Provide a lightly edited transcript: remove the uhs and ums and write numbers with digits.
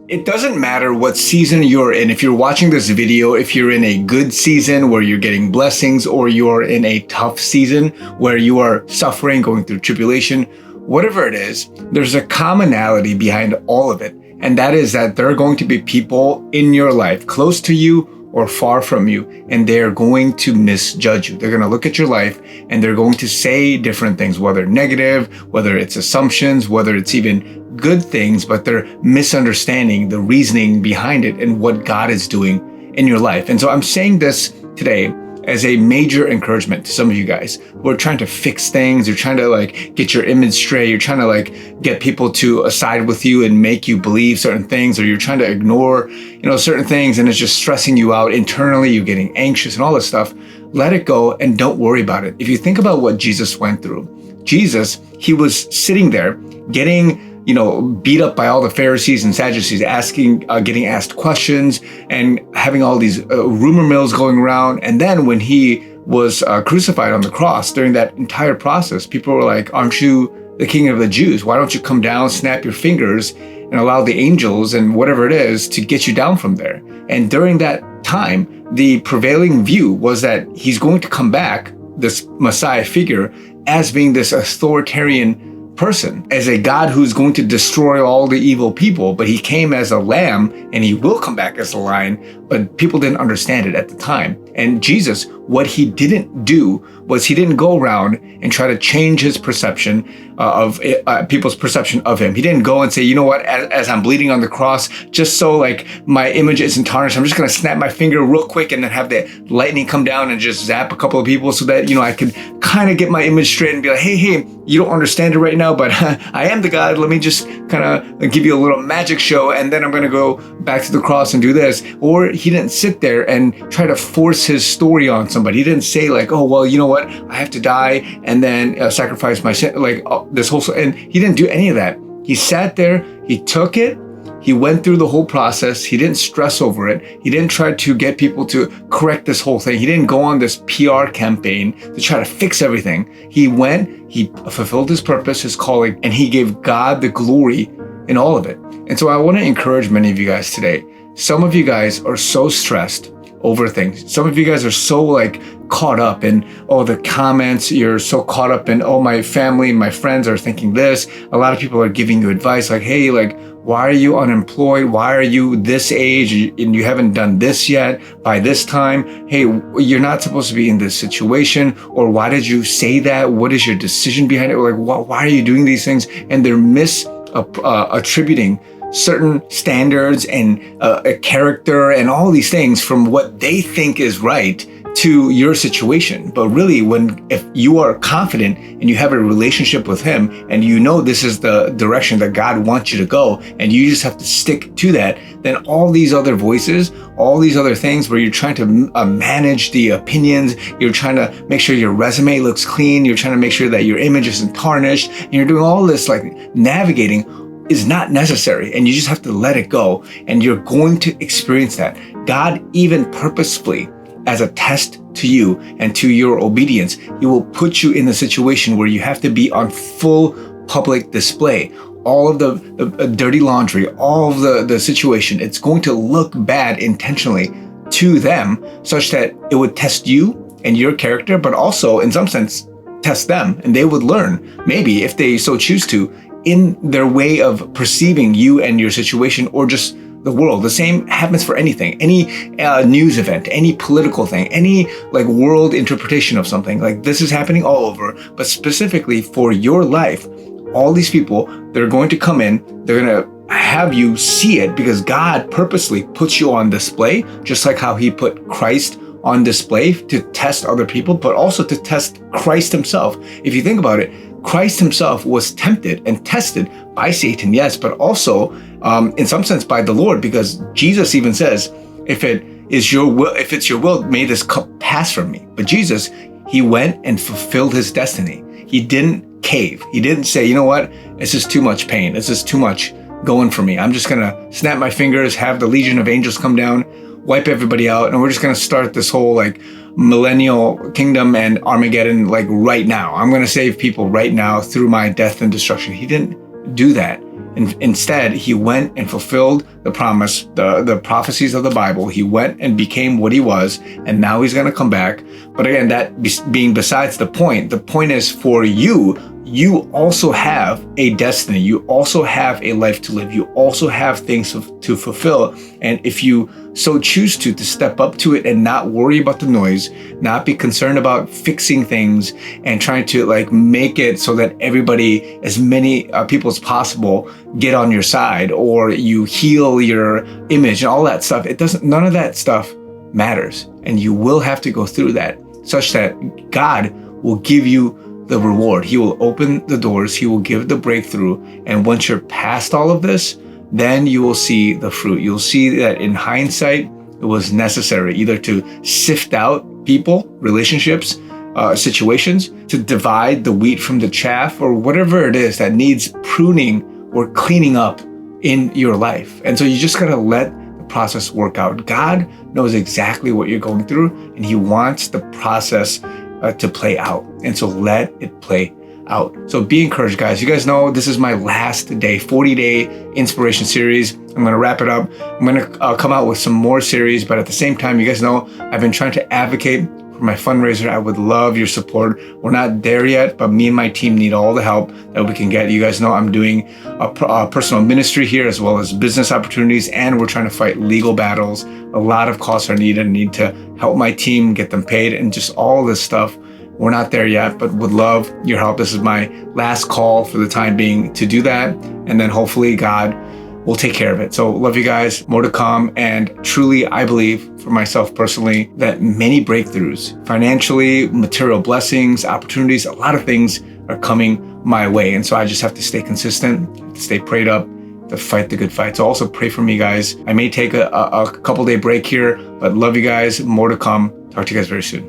It doesn't matter what season you're in. If you're watching this video, if you're in a good season where you're getting blessings, or you're in a tough season where you are suffering, going through tribulation, whatever it is, there's a commonality behind all of it. And that is that there are going to be people in your life, close to you or far from you, and they're going to misjudge you. They're going to look at your life and they're going to say different things, whether negative, whether it's assumptions, whether it's even good things, but they're misunderstanding the reasoning behind it and what God is doing in your life. And so I'm saying this today as a major encouragement to some of you guys who are trying to fix things. You're trying to get your image straight. You're trying to get people to side with you and make you believe certain things, or you're trying to ignore, certain things, and it's just stressing you out internally. You're getting anxious and all this stuff. Let it go and don't worry about it. If you think about what Jesus went through, Jesus, he was sitting there getting beat up by all the Pharisees and Sadducees, getting asked questions and having all these rumor mills going around. And then when he was crucified on the cross, during that entire process, people were like, "Aren't you the King of the Jews? Why don't you come down, snap your fingers, and allow the angels and whatever it is to get you down from there?" And during that time, the prevailing view was that he's going to come back, this Messiah figure, as being this authoritarian person, as a God who's going to destroy all the evil people. But he came as a lamb, and he will come back as a lion, but people didn't understand it at the time. And Jesus, what he didn't do was he didn't go around and try to change his perception of people's perception of him. He didn't go and say, you know what, as I'm bleeding on the cross, just so my image isn't tarnished, I'm just going to snap my finger real quick and then have the lightning come down and just zap a couple of people so that, I could kind of get my image straight and be like, hey, you don't understand it right now, but I am the God. Let me just kind of give you a little magic show, and then I'm going to go back to the cross and do this. Or he didn't sit there and try to force his story on somebody. He didn't say oh, well, you know what, I have to die and then sacrifice my sin, this whole, and he didn't do any of that. He sat there, he took it, he went through the whole process. He didn't stress over it. He didn't try to get people to correct this whole thing. He didn't go on this PR campaign to try to fix everything. He went, he fulfilled his purpose, his calling, and he gave God the glory in all of it. And so I want to encourage many of you guys today. Some of you guys are so stressed over things. Some of you guys are so caught up in, the comments. You're so caught up in, my family, my friends are thinking this. A lot of people are giving you advice hey, why are you unemployed? Why are you this age and you haven't done this yet by this time? Hey, you're not supposed to be in this situation. Or why did you say that? What is your decision behind it? Or why are you doing these things? And they're attributing certain standards and a character and all these things from what they think is right to your situation. But really, if you are confident and you have a relationship with him and this is the direction that God wants you to go, and you just have to stick to that, then all these other voices, all these other things where you're trying to manage the opinions, you're trying to make sure your resume looks clean, you're trying to make sure that your image isn't tarnished, and you're doing all this navigating, is not necessary. And you just have to let it go, and you're going to experience that. God, even purposefully, as a test to you and to your obedience, he will put you in a situation where you have to be on full public display. All of the dirty laundry, all of the situation, it's going to look bad intentionally to them, such that it would test you and your character, but also in some sense test them, and they would learn, maybe if they so choose to, in their way of perceiving you and your situation, or just the world. The same happens for anything, any news event, any political thing, any world interpretation of something. This is happening all over, but specifically for your life, all these people, they're going to come in, they're going to have you see it, because God purposely puts you on display, just like how he put Christ on display to test other people, but also to test Christ himself. If you think about it, Christ himself was tempted and tested by Satan, yes, but also in some sense by the Lord, because Jesus even says, if it's your will, may this cup pass from me. But Jesus, he went and fulfilled his destiny. He didn't cave. He didn't say, you know what, this is too much pain. This is too much going for me. I'm just going to snap my fingers, have the legion of angels come down, wipe everybody out, and we're just going to start this whole millennial kingdom and Armageddon right now. I'm going to save people right now through my death and destruction. He didn't do that. Instead, he went and fulfilled the promise, the prophecies of the Bible. He went and became what he was, and now he's going to come back. But again, that being besides the point is for you, you also have a destiny. You also have a life to live. You also have things to fulfill. And if you so choose to step up to it and not worry about the noise, not be concerned about fixing things and trying to like make it so that everybody, as many people as possible, get on your side, or you heal your image and all that stuff. None of that stuff matters. And you will have to go through that, such that God will give you the reward. He will open the doors. He will give the breakthrough. And once you're past all of this, then you will see the fruit. You'll see that in hindsight, it was necessary either to sift out people, relationships, situations, to divide the wheat from the chaff, or whatever it is that needs pruning or cleaning up in your life. And so you just gotta let the process work out. God knows exactly what you're going through, and he wants the process to play out. And so let it play out. So be encouraged, guys. You guys know this is my last day, 40-day inspiration series. I'm going to wrap it up. I'm going to come out with some more series, but at the same time, you guys know I've been trying to advocate for my fundraiser. I would love your support. We're not there yet, but me and my team need all the help that we can get. You guys know I'm doing a personal ministry here, as well as business opportunities, and we're trying to fight legal battles. A lot of costs are needed. I need to help my team get them paid and just all this stuff. We're not there yet, but would love your help. This is my last call for the time being to do that. And then hopefully God will take care of it. So love you guys, more to come. And truly, I believe for myself personally that many breakthroughs, financially, material blessings, opportunities, a lot of things are coming my way. And so I just have to stay consistent, stay prayed up, to fight the good fight. So also pray for me, guys. I may take a couple day break here, but love you guys, more to come. Talk to you guys very soon.